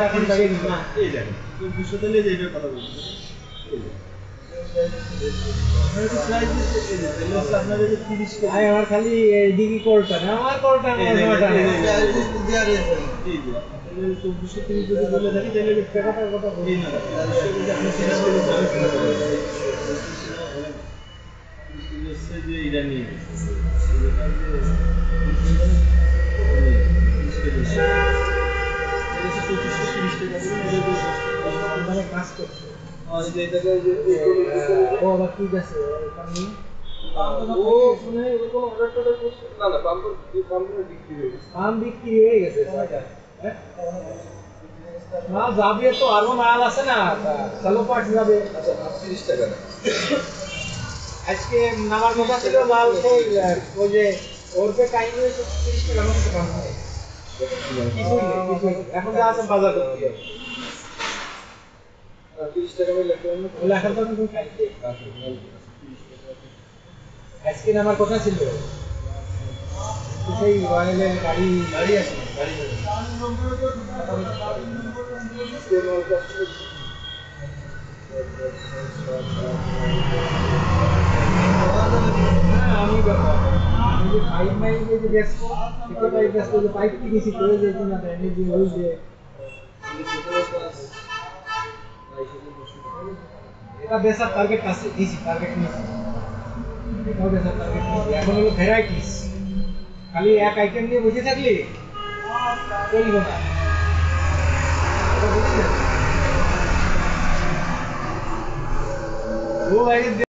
এখন দাঁড়িয়ে না এই দেখেন 2400 তেলে যে এটার কথা বলছি এই আমার খালি ডিগ্রি কোর্সটা না আমার কোর্সটা না চব্বিশশো তিরিশ যদি বলে থাকি তাহলে টাকাটার কথা বলি না যে এটা নিয়ে কাজ করছে ও আবার ঠিক আছে বিক্রি হয়ে গেছে না যাবে তো আরো মাল আছে না চালো পাঠ যাবে আজকে নামার কথা ছিল মাল সেই ওই যে ওরপে টাইম হয়েছে 30 টাকা মতো কম হয় এখন যা আছে বাজার করতে 30 টাকা লেখা তো আমি খাইতে আজকে নামার কথা ছিল সেই রয়্যালে গাড়ি আছে গাড়ি আমি পাইপ মাইল যে ব্যস্ত পাইপ ব্যস্ত যে পাইপ কিনেছি করে যে কিনা দেয়নি যে ওই যে এটা বেসার টার্গেট আছে দিছি টার্গেট নিয়েছি এটাও বেসার টার্গেট নিয়েছি এখন হলো ভ্যারাইটিস খালি এক আইটেম নিয়ে বসে থাকলে চলবে না ও